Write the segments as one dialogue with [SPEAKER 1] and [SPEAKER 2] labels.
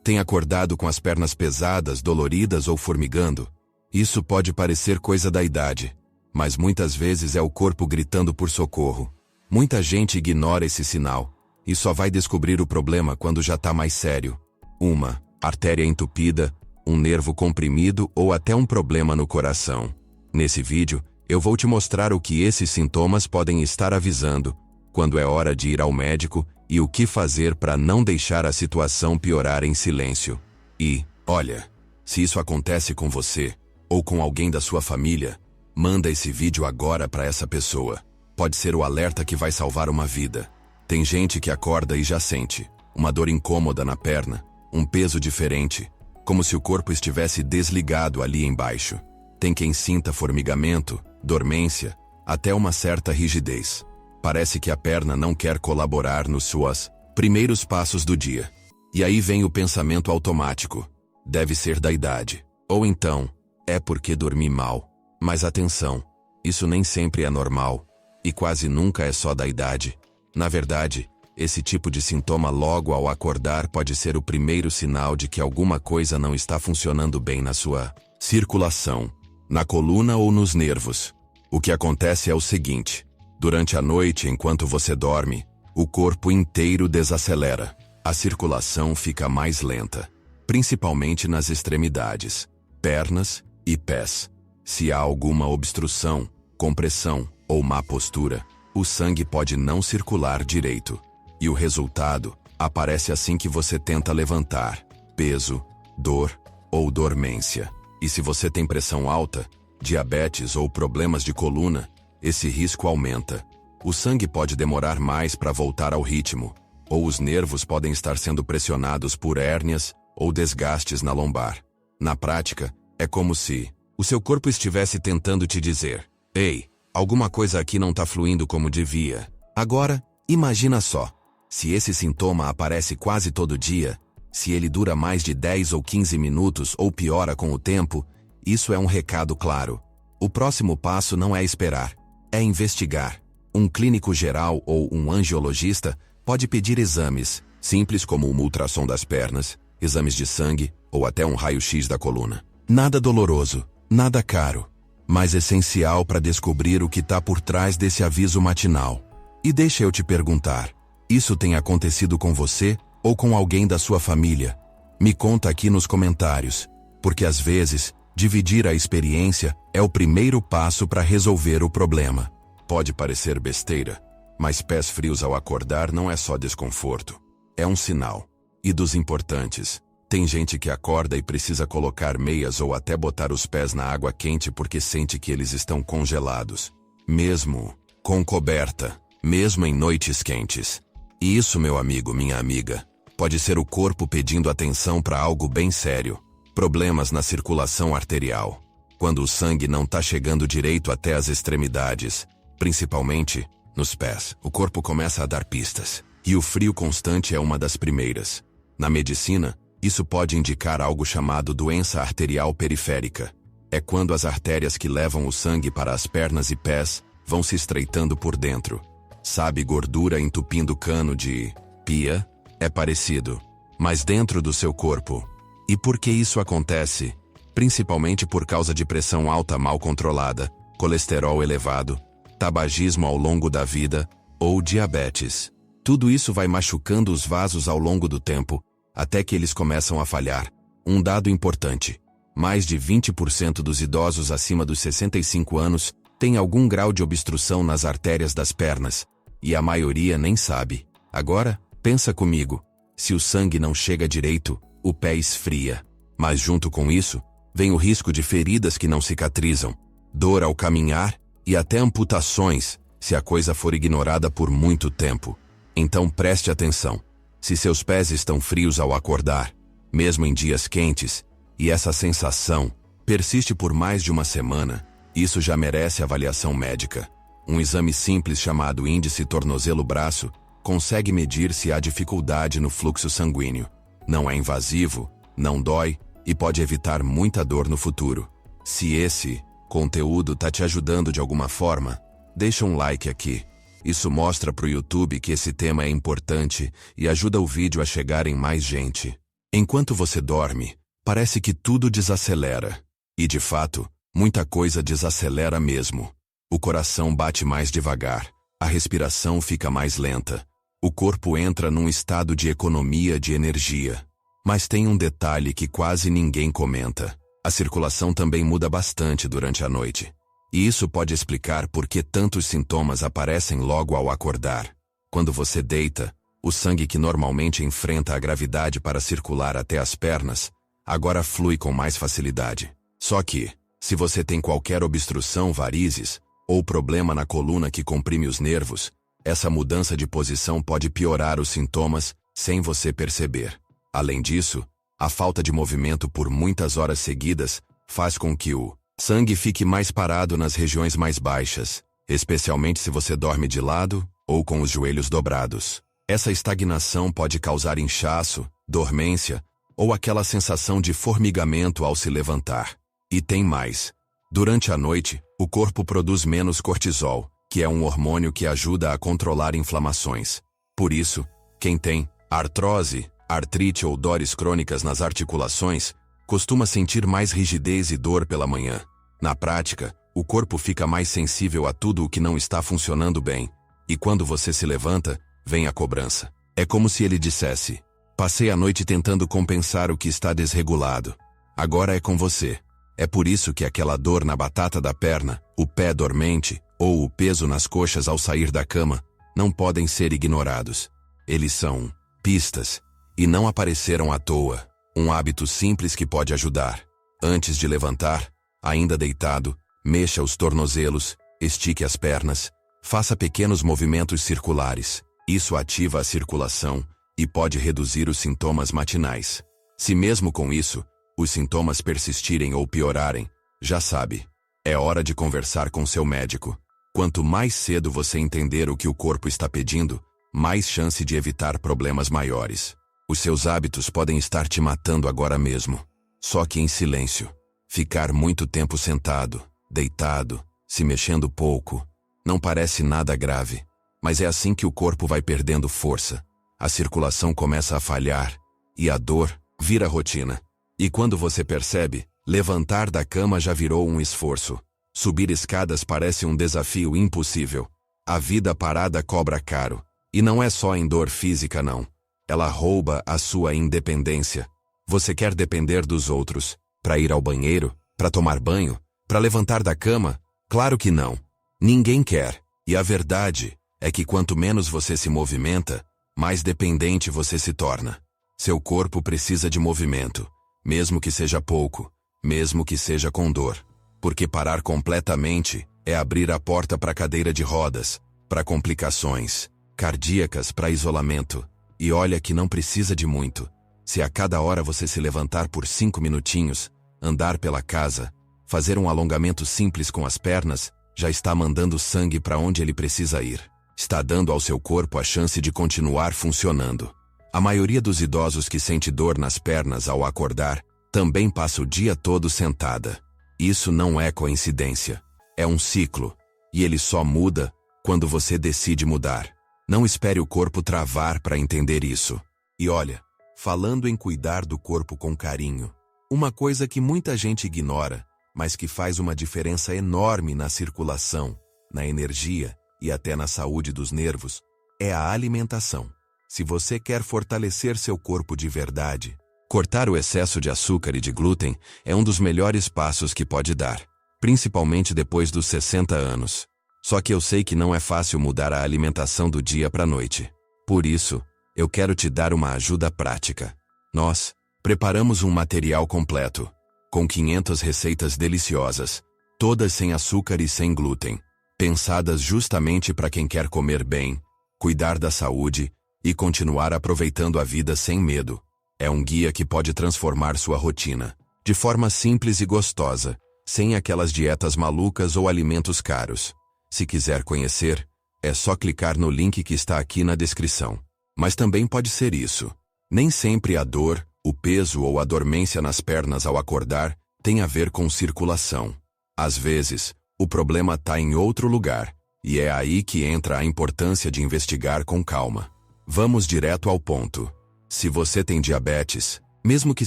[SPEAKER 1] Tem acordado com as pernas pesadas, doloridas ou formigando? Isso pode parecer coisa da idade, mas muitas vezes é o corpo gritando por socorro. Muita gente ignora esse sinal e só vai descobrir o problema quando já está mais sério. Uma artéria entupida, um nervo comprimido ou até um problema no coração. Nesse vídeo, eu vou te mostrar o que esses sintomas podem estar avisando, quando é hora de ir ao médico e o que fazer para não deixar a situação piorar em silêncio. E, olha, se isso acontece com você ou com alguém da sua família, manda esse vídeo agora para essa pessoa. Pode ser o alerta que vai salvar uma vida. Tem gente que acorda e já sente uma dor incômoda na perna, um peso diferente, como se o corpo estivesse desligado ali embaixo. Tem quem sinta formigamento, dormência, até uma certa rigidez. Parece que a perna não quer colaborar nos seus primeiros passos do dia. E aí vem o pensamento automático. Deve ser da idade. Ou então, é porque dormi mal. Mas atenção, isso nem sempre é normal. E quase nunca é só da idade. Na verdade, esse tipo de sintoma logo ao acordar pode ser o primeiro sinal de que alguma coisa não está funcionando bem na sua circulação, na coluna ou nos nervos. O que acontece é o seguinte: durante a noite, enquanto você dorme, o corpo inteiro desacelera. A circulação fica mais lenta, principalmente nas extremidades, pernas e pés. Se há alguma obstrução, compressão ou má postura, o sangue pode não circular direito. E o resultado aparece assim que você tenta levantar: peso, dor ou dormência. E se você tem pressão alta, diabetes ou problemas de coluna, esse risco aumenta. O sangue pode demorar mais para voltar ao ritmo, ou os nervos podem estar sendo pressionados por hérnias ou desgastes na lombar. Na prática, é como se o seu corpo estivesse tentando te dizer: ei, alguma coisa aqui não está fluindo como devia. Agora, imagina só. Se esse sintoma aparece quase todo dia, se ele dura mais de 10 ou 15 minutos ou piora com o tempo, isso é um recado claro. O próximo passo não é esperar, é investigar. Um clínico geral ou um angiologista pode pedir exames, simples como uma ultrassom das pernas, exames de sangue ou até um raio-x da coluna. Nada doloroso, nada caro, mas essencial para descobrir o que está por trás desse aviso matinal. E deixa eu te perguntar, isso tem acontecido com você ou com alguém da sua família? Me conta aqui nos comentários, porque às vezes, dividir a experiência é o primeiro passo para resolver o problema. Pode parecer besteira, mas pés frios ao acordar não é só desconforto. É um sinal. E dos importantes, tem gente que acorda e precisa colocar meias ou até botar os pés na água quente porque sente que eles estão congelados. Mesmo com coberta, mesmo em noites quentes. E isso, meu amigo, minha amiga, pode ser o corpo pedindo atenção para algo bem sério. Problemas na circulação arterial. Quando o sangue não está chegando direito até as extremidades, principalmente nos pés, o corpo começa a dar pistas. E o frio constante é uma das primeiras. Na medicina, isso pode indicar algo chamado doença arterial periférica. É quando as artérias que levam o sangue para as pernas e pés vão se estreitando por dentro. Sabe, gordura entupindo cano de pia? É parecido, mas dentro do seu corpo. E por que isso acontece? Principalmente por causa de pressão alta mal controlada, colesterol elevado, tabagismo ao longo da vida ou diabetes. Tudo isso vai machucando os vasos ao longo do tempo, até que eles começam a falhar. Um dado importante: mais de 20% dos idosos acima dos 65 anos têm algum grau de obstrução nas artérias das pernas, e a maioria nem sabe. Agora, pensa comigo, se o sangue não chega direito, o pé esfria. Mas junto com isso, vem o risco de feridas que não cicatrizam, dor ao caminhar e até amputações, se a coisa for ignorada por muito tempo. Então preste atenção. Se seus pés estão frios ao acordar, mesmo em dias quentes, e essa sensação persiste por mais de uma semana, isso já merece avaliação médica. Um exame simples chamado índice tornozelo-braço consegue medir se há dificuldade no fluxo sanguíneo. Não é invasivo, não dói e pode evitar muita dor no futuro. Se esse conteúdo está te ajudando de alguma forma, deixa um like aqui. Isso mostra para o YouTube que esse tema é importante e ajuda o vídeo a chegar em mais gente. Enquanto você dorme, parece que tudo desacelera. E de fato, muita coisa desacelera mesmo. O coração bate mais devagar, a respiração fica mais lenta. O corpo entra num estado de economia de energia. Mas tem um detalhe que quase ninguém comenta. A circulação também muda bastante durante a noite. E isso pode explicar por que tantos sintomas aparecem logo ao acordar. Quando você deita, o sangue que normalmente enfrenta a gravidade para circular até as pernas, agora flui com mais facilidade. Só que, se você tem qualquer obstrução, varizes, ou problema na coluna que comprime os nervos, essa mudança de posição pode piorar os sintomas sem você perceber. Além disso, a falta de movimento por muitas horas seguidas faz com que o sangue fique mais parado nas regiões mais baixas, especialmente se você dorme de lado ou com os joelhos dobrados. Essa estagnação pode causar inchaço, dormência ou aquela sensação de formigamento ao se levantar. E tem mais. Durante a noite, o corpo produz menos cortisol, que é um hormônio que ajuda a controlar inflamações. Por isso, quem tem artrose, artrite ou dores crônicas nas articulações, costuma sentir mais rigidez e dor pela manhã. Na prática, o corpo fica mais sensível a tudo o que não está funcionando bem. E quando você se levanta, vem a cobrança. É como se ele dissesse: passei a noite tentando compensar o que está desregulado. Agora é com você. É por isso que aquela dor na batata da perna, o pé dormente, ou o peso nas coxas ao sair da cama, não podem ser ignorados. Eles são pistas, e não apareceram à toa. Um hábito simples que pode ajudar. Antes de levantar, ainda deitado, mexa os tornozelos, estique as pernas, faça pequenos movimentos circulares. Isso ativa a circulação e pode reduzir os sintomas matinais. Se mesmo com isso, os sintomas persistirem ou piorarem, já sabe, é hora de conversar com seu médico. Quanto mais cedo você entender o que o corpo está pedindo, mais chance de evitar problemas maiores. Os seus hábitos podem estar te matando agora mesmo. Só que em silêncio. Ficar muito tempo sentado, deitado, se mexendo pouco, não parece nada grave. Mas é assim que o corpo vai perdendo força. A circulação começa a falhar, e a dor vira rotina. E quando você percebe, levantar da cama já virou um esforço. Subir escadas parece um desafio impossível. A vida parada cobra caro. E não é só em dor física não. Ela rouba a sua independência. Você quer depender dos outros, para ir ao banheiro, para tomar banho, para levantar da cama? Claro que não. Ninguém quer. E a verdade é que quanto menos você se movimenta, mais dependente você se torna. Seu corpo precisa de movimento. Mesmo que seja pouco, mesmo que seja com dor. Porque parar completamente é abrir a porta para cadeira de rodas, para complicações cardíacas, para isolamento. E olha que não precisa de muito. Se a cada hora você se levantar por 5 minutinhos, andar pela casa, fazer um alongamento simples com as pernas, já está mandando sangue para onde ele precisa ir. Está dando ao seu corpo a chance de continuar funcionando. A maioria dos idosos que sente dor nas pernas ao acordar, também passa o dia todo sentada. Isso não é coincidência. É um ciclo. E ele só muda quando você decide mudar. Não espere o corpo travar para entender isso. E olha, falando em cuidar do corpo com carinho, uma coisa que muita gente ignora, mas que faz uma diferença enorme na circulação, na energia e até na saúde dos nervos, é a alimentação. Se você quer fortalecer seu corpo de verdade, cortar o excesso de açúcar e de glúten é um dos melhores passos que pode dar, principalmente depois dos 60 anos. Só que eu sei que não é fácil mudar a alimentação do dia para a noite. Por isso, eu quero te dar uma ajuda prática. Nós preparamos um material completo, com 500 receitas deliciosas, todas sem açúcar e sem glúten, pensadas justamente para quem quer comer bem, cuidar da saúde e continuar aproveitando a vida sem medo. É um guia que pode transformar sua rotina, de forma simples e gostosa, sem aquelas dietas malucas ou alimentos caros. Se quiser conhecer, é só clicar no link que está aqui na descrição. Mas também pode ser isso. Nem sempre a dor, o peso ou a dormência nas pernas ao acordar tem a ver com circulação. Às vezes, o problema está em outro lugar, e é aí que entra a importância de investigar com calma. Vamos direto ao ponto. Se você tem diabetes, Mesmo que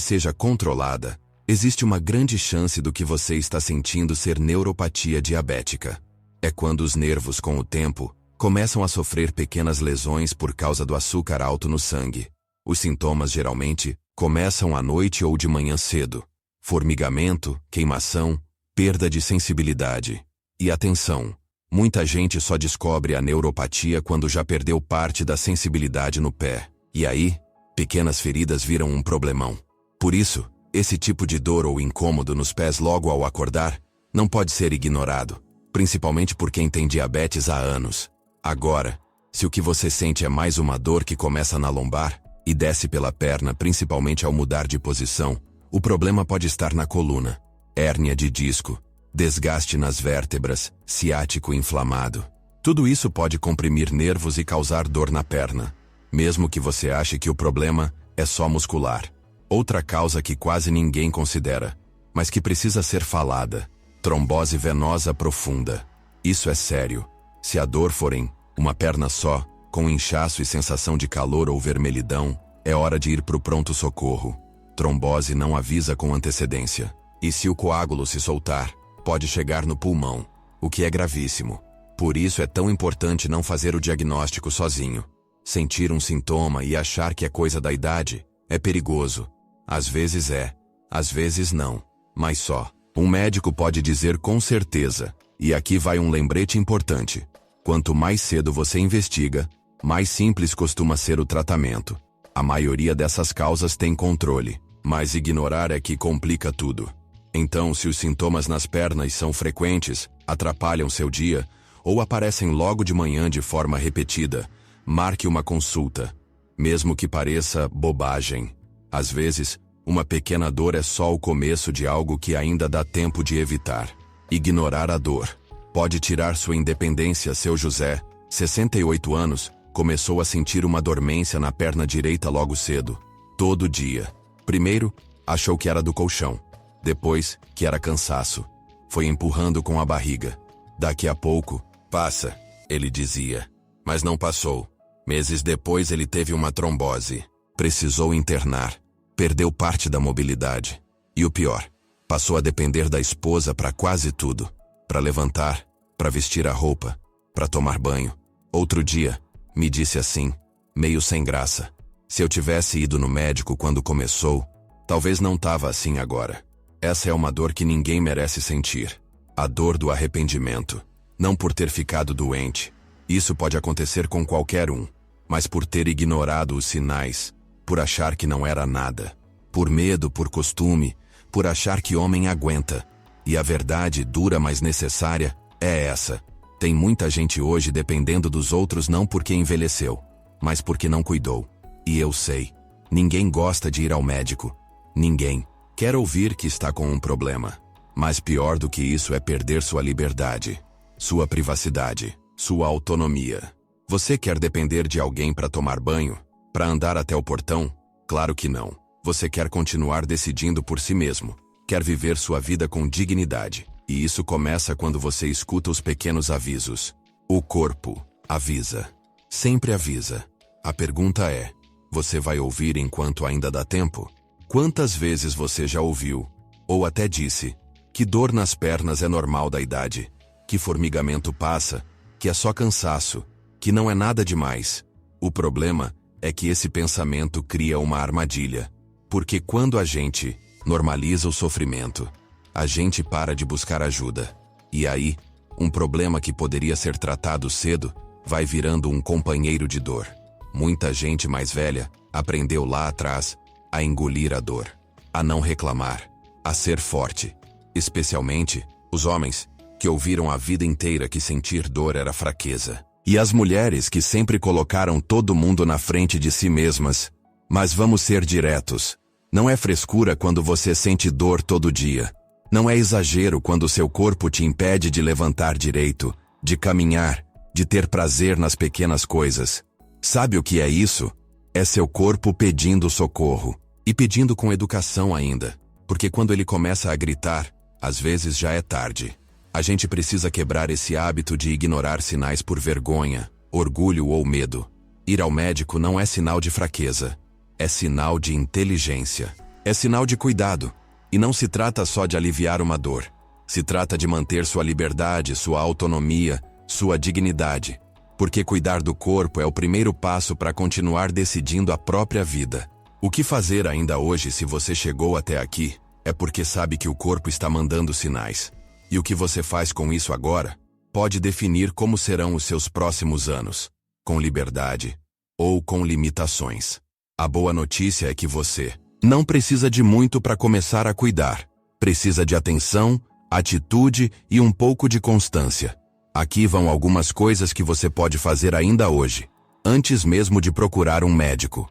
[SPEAKER 1] seja controlada, existe uma grande chance do que você está sentindo ser neuropatia diabética. É quando os nervos, com o tempo, começam a sofrer pequenas lesões por causa do açúcar alto no sangue. Os sintomas geralmente começam à noite ou de manhã cedo. Formigamento, queimação, perda de sensibilidade. E atenção, muita gente só descobre a neuropatia quando já perdeu parte da sensibilidade no pé. E aí, pequenas feridas viram um problemão. Por isso, esse tipo de dor ou incômodo nos pés logo ao acordar não pode ser ignorado, principalmente por quem tem diabetes há anos. Agora, se o que você sente é mais uma dor que começa na lombar e desce pela perna principalmente ao mudar de posição, o problema pode estar na coluna. Hérnia de disco, desgaste nas vértebras, ciático inflamado. Tudo isso pode comprimir nervos e causar dor na perna, mesmo que você ache que o problema é só muscular. Outra causa que quase ninguém considera, mas que precisa ser falada: trombose venosa profunda. Isso é sério. Se a dor for em uma perna só, com inchaço e sensação de calor ou vermelhidão, é hora de ir para o pronto-socorro. Trombose não avisa com antecedência. E se o coágulo se soltar, pode chegar no pulmão, o que é gravíssimo. Por isso é tão importante não fazer o diagnóstico sozinho. Sentir um sintoma e achar que é coisa da idade é perigoso. Às vezes é, às vezes não. Mas só um médico pode dizer com certeza. E aqui vai um lembrete importante. Quanto mais cedo você investiga, mais simples costuma ser o tratamento. A maioria dessas causas tem controle, mas ignorar é que complica tudo. Então, se os sintomas nas pernas são frequentes, atrapalham seu dia, ou aparecem logo de manhã de forma repetida, marque uma consulta, mesmo que pareça bobagem. Às vezes, uma pequena dor é só o começo de algo que ainda dá tempo de evitar. Ignorar a dor pode tirar sua independência. Seu José, 68 anos, começou a sentir uma dormência na perna direita logo cedo, todo dia. Primeiro, achou que era do colchão. Depois, que era cansaço. Foi empurrando com a barriga. Daqui a pouco, passa, ele dizia. Mas não passou. Meses depois ele teve uma trombose. Precisou internar. Perdeu parte da mobilidade. E o pior, passou a depender da esposa para quase tudo. Para levantar, para vestir a roupa, para tomar banho. Outro dia, me disse assim, meio sem graça: se eu tivesse ido no médico quando começou, talvez não tava assim agora. Essa é uma dor que ninguém merece sentir. A dor do arrependimento. Não por ter ficado doente. Isso pode acontecer com qualquer um. Mas por ter ignorado os sinais, por achar que não era nada. Por medo, por costume, por achar que homem aguenta. E a verdade dura, mas necessária, é essa. Tem muita gente hoje dependendo dos outros não porque envelheceu, mas porque não cuidou. E eu sei. Ninguém gosta de ir ao médico. Ninguém quer ouvir que está com um problema. Mas pior do que isso é perder sua liberdade, sua privacidade, sua autonomia. Você quer depender de alguém para tomar banho? Para andar até o portão? Claro que não. Você quer continuar decidindo por si mesmo. Quer viver sua vida com dignidade. E isso começa quando você escuta os pequenos avisos. O corpo avisa. Sempre avisa. A pergunta é: você vai ouvir enquanto ainda dá tempo? Quantas vezes você já ouviu, ou até disse, que dor nas pernas é normal da idade, que formigamento passa, que é só cansaço, que não é nada demais? O problema é que esse pensamento cria uma armadilha. Porque quando a gente normaliza o sofrimento, a gente para de buscar ajuda. E aí, um problema que poderia ser tratado cedo, vai virando um companheiro de dor. Muita gente mais velha aprendeu lá atrás a engolir a dor, a não reclamar, a ser forte. Especialmente os homens, que ouviram a vida inteira que sentir dor era fraqueza. E as mulheres que sempre colocaram todo mundo na frente de si mesmas. Mas vamos ser diretos. Não é frescura quando você sente dor todo dia. Não é exagero quando seu corpo te impede de levantar direito, de caminhar, de ter prazer nas pequenas coisas. Sabe o que é isso? É seu corpo pedindo socorro. E pedindo com educação ainda. Porque quando ele começa a gritar, às vezes já é tarde. A gente precisa quebrar esse hábito de ignorar sinais por vergonha, orgulho ou medo. Ir ao médico não é sinal de fraqueza. É sinal de inteligência. É sinal de cuidado. E não se trata só de aliviar uma dor. Se trata de manter sua liberdade, sua autonomia, sua dignidade. Porque cuidar do corpo é o primeiro passo para continuar decidindo a própria vida. O que fazer ainda hoje se você chegou até aqui, é porque sabe que o corpo está mandando sinais. E o que você faz com isso agora, pode definir como serão os seus próximos anos. Com liberdade ou com limitações. A boa notícia é que você não precisa de muito para começar a cuidar. Precisa de atenção, atitude e um pouco de constância. Aqui vão algumas coisas que você pode fazer ainda hoje, antes mesmo de procurar um médico.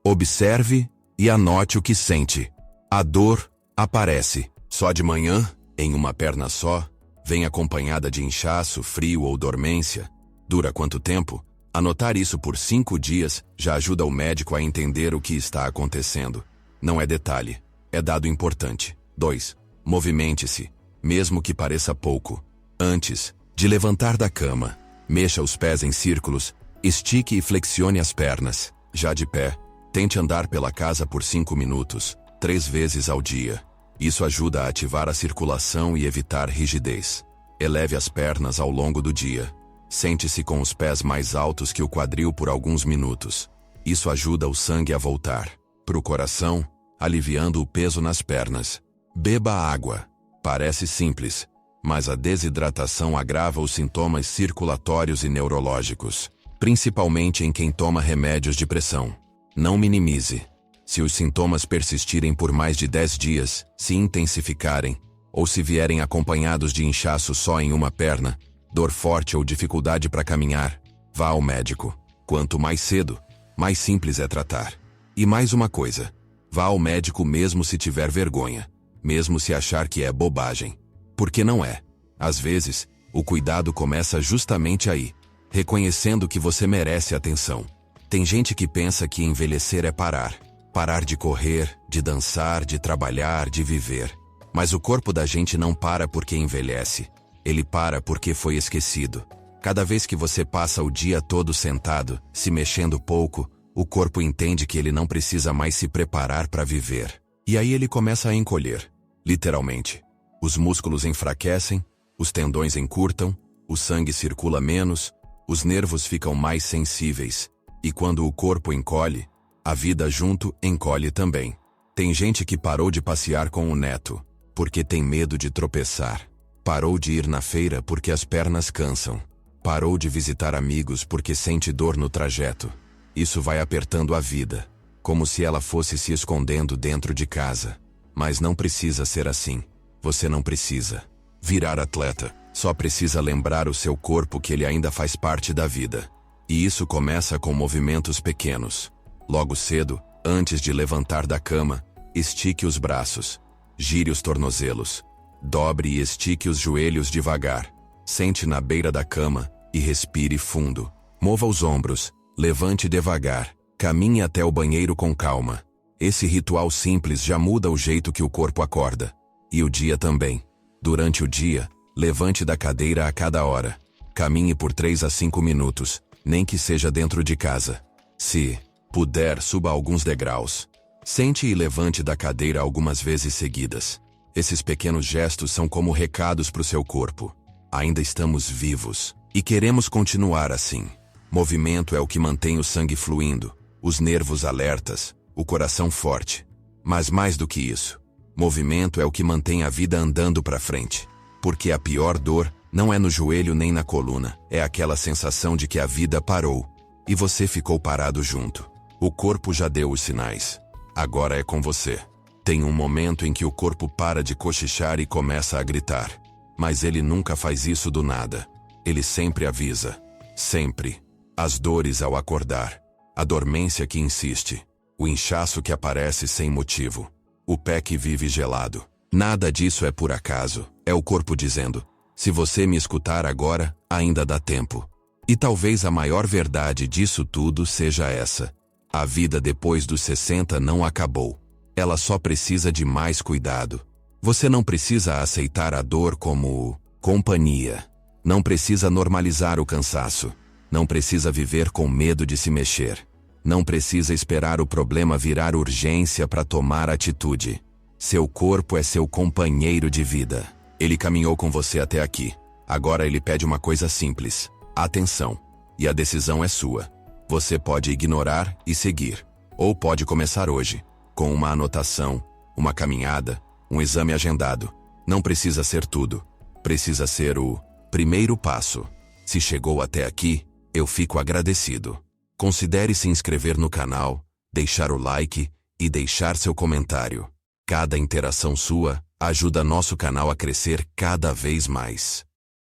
[SPEAKER 1] Observe e anote o que sente. A dor aparece só de manhã, em uma perna só, vem acompanhada de inchaço, frio ou dormência. Dura quanto tempo? Anotar isso por 5 dias já ajuda o médico a entender o que está acontecendo. Não é detalhe, é dado importante. 2. Movimente-se, mesmo que pareça pouco. Antes de levantar da cama, mexa os pés em círculos, estique e flexione as pernas. Já de pé, tente andar pela casa por 5 minutos, 3 vezes ao dia. Isso ajuda a ativar a circulação e evitar rigidez. Eleve as pernas ao longo do dia. Sente-se com os pés mais altos que o quadril por alguns minutos. Isso ajuda o sangue a voltar para o coração, aliviando o peso nas pernas. Beba água. Parece simples, mas a desidratação agrava os sintomas circulatórios e neurológicos, principalmente em quem toma remédios de pressão. Não minimize. Se os sintomas persistirem por mais de 10 dias, se intensificarem, ou se vierem acompanhados de inchaço só em uma perna, dor forte ou dificuldade para caminhar, vá ao médico. Quanto mais cedo, mais simples é tratar. E mais uma coisa, vá ao médico mesmo se tiver vergonha, mesmo se achar que é bobagem. Porque não é. Às vezes, o cuidado começa justamente aí, reconhecendo que você merece atenção. Tem gente que pensa que envelhecer é parar. Parar de correr, de dançar, de trabalhar, de viver. Mas o corpo da gente não para porque envelhece. Ele para porque foi esquecido. Cada vez que você passa o dia todo sentado, se mexendo pouco, o corpo entende que ele não precisa mais se preparar para viver. E aí ele começa a encolher, literalmente. Os músculos enfraquecem, os tendões encurtam, o sangue circula menos, os nervos ficam mais sensíveis. E quando o corpo encolhe, a vida junto encolhe também. Tem gente que parou de passear com o neto, porque tem medo de tropeçar. Parou de ir na feira porque as pernas cansam. Parou de visitar amigos porque sente dor no trajeto. Isso vai apertando a vida, como se ela fosse se escondendo dentro de casa. Mas não precisa ser assim. Você não precisa virar atleta. Só precisa lembrar o seu corpo que ele ainda faz parte da vida. E isso começa com movimentos pequenos. Logo cedo, antes de levantar da cama, estique os braços. Gire os tornozelos. Dobre e estique os joelhos devagar. Sente na beira da cama e respire fundo. Mova os ombros. Levante devagar. Caminhe até o banheiro com calma. Esse ritual simples já muda o jeito que o corpo acorda. E o dia também. Durante o dia, levante da cadeira a cada hora. Caminhe por 3 a 5 minutos, nem que seja dentro de casa. Se puder, suba alguns degraus. Sente e levante da cadeira algumas vezes seguidas. Esses pequenos gestos são como recados para o seu corpo. Ainda estamos vivos e queremos continuar assim. Movimento é o que mantém o sangue fluindo, os nervos alertas, o coração forte. Mas mais do que isso, movimento é o que mantém a vida andando para frente. Porque a pior dor não é no joelho nem na coluna, é aquela sensação de que a vida parou e você ficou parado junto. O corpo já deu os sinais. Agora é com você. Tem um momento em que o corpo para de cochichar e começa a gritar. Mas ele nunca faz isso do nada. Ele sempre avisa. Sempre. As dores ao acordar. A dormência que insiste. O inchaço que aparece sem motivo. O pé que vive gelado. Nada disso é por acaso. É o corpo dizendo: se você me escutar agora, ainda dá tempo. E talvez a maior verdade disso tudo seja essa. A vida depois dos 60 não acabou. Ela só precisa de mais cuidado. Você não precisa aceitar a dor como companhia. Não precisa normalizar o cansaço. Não precisa viver com medo de se mexer. Não precisa esperar o problema virar urgência para tomar atitude. Seu corpo é seu companheiro de vida. Ele caminhou com você até aqui. Agora ele pede uma coisa simples: atenção. E a decisão é sua. Você pode ignorar e seguir. Ou pode começar hoje, com uma anotação, uma caminhada, um exame agendado. Não precisa ser tudo. Precisa ser o primeiro passo. Se chegou até aqui, eu fico agradecido. Considere se inscrever no canal, deixar o like e deixar seu comentário. Cada interação sua ajuda nosso canal a crescer cada vez mais.